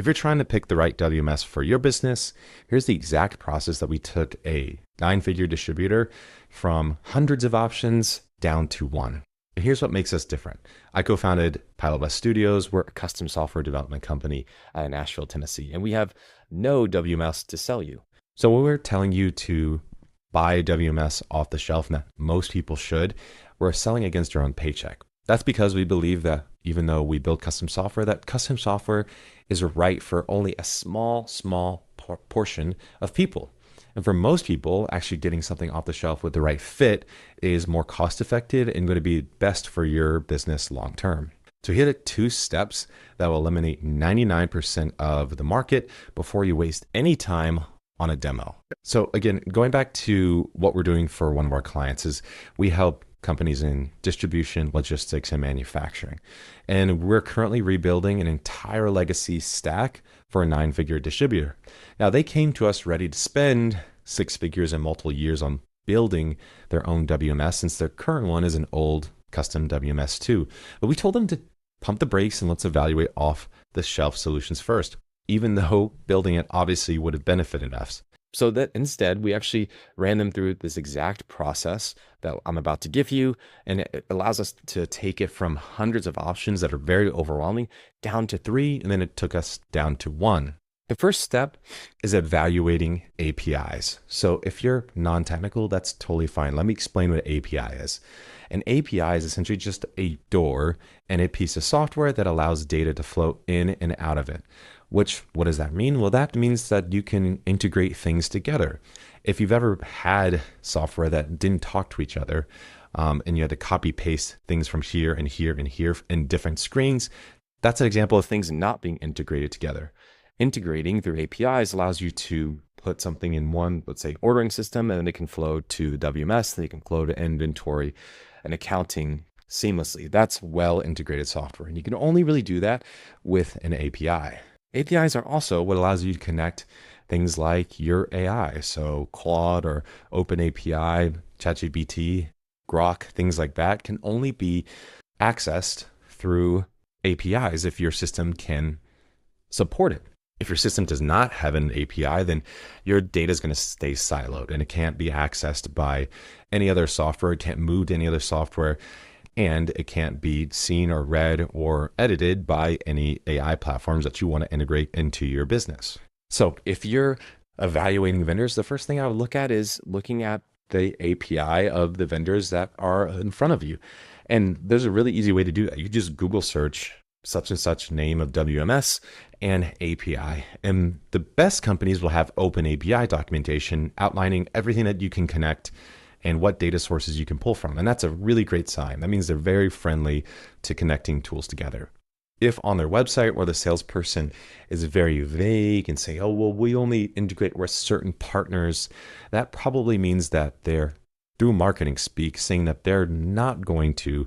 you're trying to pick the right WMS for your business, here's the exact process that we took a 9-figure distributor from hundreds of options down to one. And here's what makes us different. I co-founded Pilot West Studios. We're a custom software development company in Nashville, Tennessee, and we have no WMS to sell you. So when we're telling you to buy WMS off the shelf, and that most people should, we're selling against your own paycheck. That's because we believe that even though we build custom software, that custom software is right for only a small portion of people. And for most people, actually getting something off the shelf with the right fit is more cost effective and going to be best for your business long term. So here are 2 steps that will eliminate 99% of the market before you waste any time on a demo. So again, going back to what we're doing for one of our clients is we help companies in distribution, logistics, and manufacturing. And we're currently rebuilding an entire legacy stack for a 9-figure distributor. Now, they came to us ready to spend 6 figures and multiple years on building their own WMS, since their current one is an old custom WMS too. But we told them to pump the brakes and let's evaluate off-the-shelf solutions first, even though building it obviously would have benefited us. So that instead, we actually ran them through this exact process that I'm about to give you, and it allows us to take it from hundreds of options that are very overwhelming down to 3, and then it took us down to 1. The first step is evaluating APIs. So if you're non-technical, that's totally fine. Let me explain what API is. An API is essentially just a door and a piece of software that allows data to flow in and out of it. What does that mean? Well, that means that you can integrate things together. If you've ever had software that didn't talk to each other, and you had to copy paste things from here and here and here in different screens, that's an example of things not being integrated together. Integrating through APIs allows you to put something in one, let's say, ordering system, and then it can flow to WMS, then it can flow to inventory and accounting seamlessly. That's well integrated software. And you can only really do that with an API. APIs are also what allows you to connect things like your AI. So Claude or OpenAPI, ChatGPT, Grok, things like that can only be accessed through APIs if your system can support it. If your system does not have an API, then your data is going to stay siloed and it can't be accessed by any other software. It can't move to any other software. And it can't be seen or read or edited by any AI platforms that you want to integrate into your business. So if you're evaluating vendors, the first thing I would look at is looking at the API of the vendors that are in front of you. And there's a really easy way to do that. You just Google search such and such name of WMS and API. And the best companies will have open API documentation outlining everything that you can connect and what data sources you can pull from. And that's a really great sign. That means they're very friendly to connecting tools together. If on their website or the salesperson is very vague and say, oh, well, we only integrate with certain partners, that probably means that they're, through marketing speak, saying that they're not going to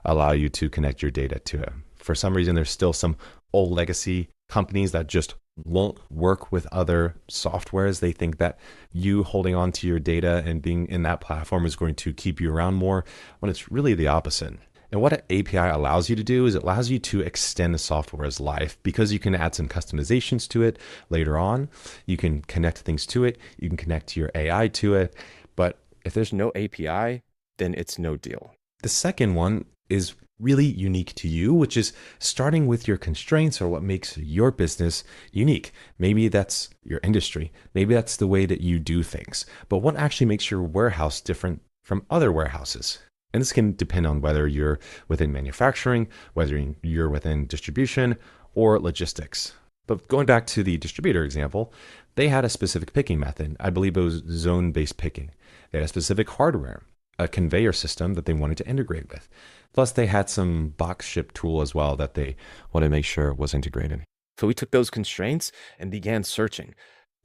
allow you to connect your data to it. For some reason, there's still some old legacy companies that just won't work with other softwares. They think that you holding on to your data and being in that platform is going to keep you around more, when it's really the opposite. And what an API allows you to do is it allows you to extend the software's life, because you can add some customizations to it later on. You can connect things to it. You can connect your AI to it. But if there's no API, then it's no deal. The second one is really unique to you, which is starting with your constraints or what makes your business unique. Maybe that's your industry. Maybe that's the way that you do things. But what actually makes your warehouse different from other warehouses? And this can depend on whether you're within manufacturing, whether you're within distribution or logistics. But going back to the distributor example, they had a specific picking method. I believe it was zone-based picking. They had a specific hardware, a conveyor system that they wanted to integrate with. Plus, they had some box ship tool as well that they wanted to make sure was integrated. So we took those constraints and began searching.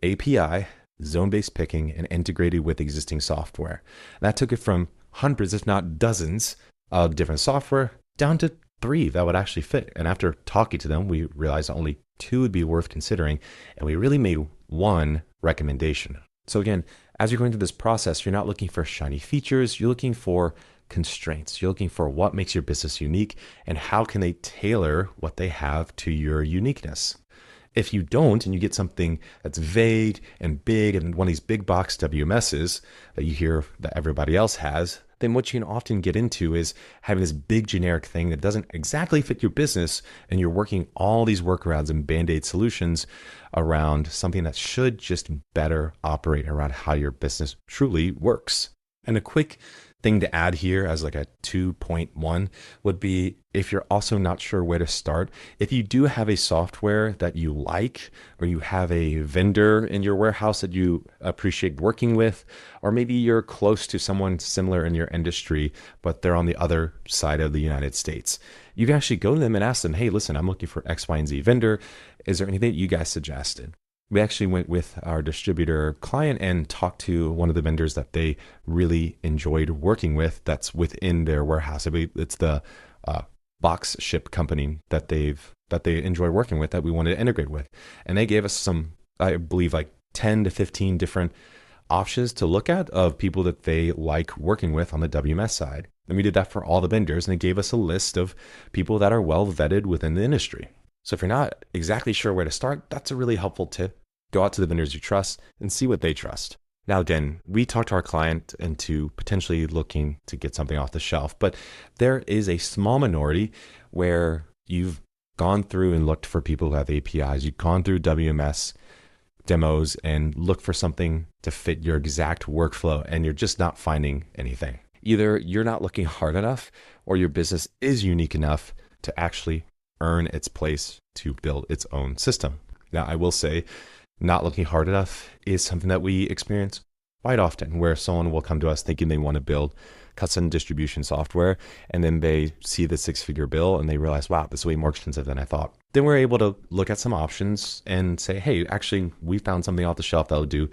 API, zone-based picking, and integrated with existing software. That took it from hundreds, if not dozens, of different software down to 3 that would actually fit. And after talking to them, we realized only 2 would be worth considering, and we really made 1 recommendation. So again, as you're going through this process, you're not looking for shiny features, you're looking for constraints. You're looking for what makes your business unique and how can they tailor what they have to your uniqueness. If you don't, and you get something that's vague and big and one of these big box WMSs that you hear that everybody else has, then what you can often get into is having this big generic thing that doesn't exactly fit your business, and you're working all these workarounds and band-aid solutions around something that should just better operate around how your business truly works. And a quick thing to add here as like a 2.1 would be, if you're also not sure where to start, if you do have a software that you like, or you have a vendor in your warehouse that you appreciate working with, or maybe you're close to someone similar in your industry, but they're on the other side of the United States, you can actually go to them and ask them, hey, listen, I'm looking for X, Y, and Z vendor. Is there anything that you guys suggested? We actually went with our distributor client and talked to one of the vendors that they really enjoyed working with that's within their warehouse. I believe it's the box ship company that they enjoy working with that we wanted to integrate with. And they gave us some, I believe, like 10 to 15 different options to look at of people that they like working with on the WMS side. And we did that for all the vendors, and they gave us a list of people that are well vetted within the industry. So if you're not exactly sure where to start, that's a really helpful tip. Go out to the vendors you trust and see what they trust. Now, again, we talked to our client into potentially looking to get something off the shelf, but there is a small minority where you've gone through and looked for people who have APIs. You've gone through WMS demos and looked for something to fit your exact workflow, and you're just not finding anything. Either you're not looking hard enough, or your business is unique enough to actually earn its place to build its own system. Now, I will say, not looking hard enough is something that we experience quite often, where someone will come to us thinking they want to build custom distribution software, and then they see the 6-figure bill and they realize, wow, this is way more expensive than I thought. Then we're able to look at some options and say, hey, actually, we found something off the shelf that'll do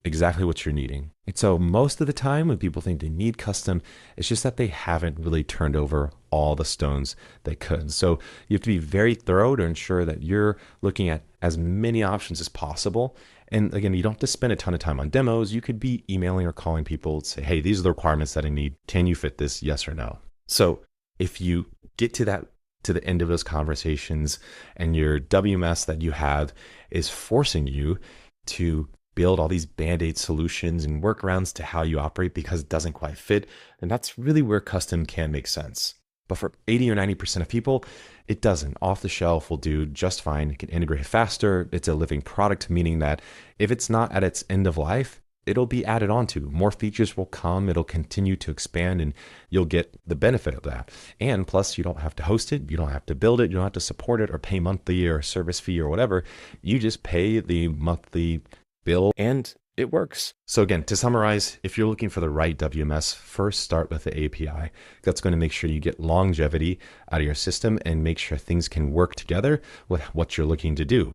exactly what you're needing. And so most of the time when people think they need custom, it's just that they haven't really turned over all the stones they could. So you have to be very thorough to ensure that you're looking at as many options as possible. And again, you don't have to spend a ton of time on demos. You could be emailing or calling people to say, hey, these are the requirements that I need. Can you fit this? Yes or no? So if you get to the end of those conversations and your WMS that you have is forcing you to build all these band-aid solutions and workarounds to how you operate because it doesn't quite fit, then that's really where custom can make sense. But for 80 or 90% of people, it doesn't. Off the shelf will do just fine. It can integrate faster. It's a living product, meaning that if it's not at its end of life, it'll be added onto. More features will come. It'll continue to expand, and you'll get the benefit of that. And plus, you don't have to host it. You don't have to build it. You don't have to support it or pay monthly or service fee or whatever. You just pay the monthly bill and it works. So again, to summarize, if you're looking for the right WMS, first start with the API. That's going to make sure you get longevity out of your system and make sure things can work together with what you're looking to do.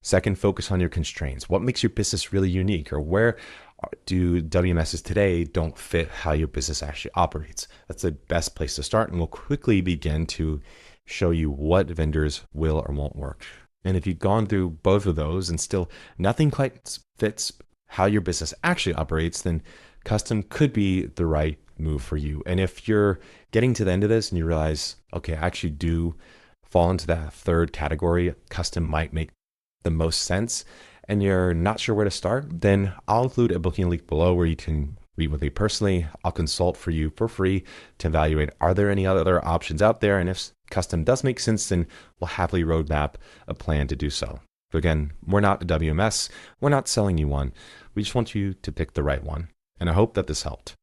Second, focus on your constraints. What makes your business really unique, or where do WMSs today don't fit how your business actually operates? That's the best place to start, and we'll quickly begin to show you what vendors will or won't work. And if you've gone through both of those and still nothing quite fits how your business actually operates, then custom could be the right move for you. And if you're getting to the end of this and you realize, okay, I actually do fall into that third category, custom might make the most sense, and you're not sure where to start, then I'll include a booking link below where you can meet with me personally. I'll consult for you for free to evaluate, are there any other options out there? And if custom does make sense, then we'll happily roadmap a plan to do so. But again, we're not a WMS. We're not selling you one. We just want you to pick the right one. And I hope that this helped.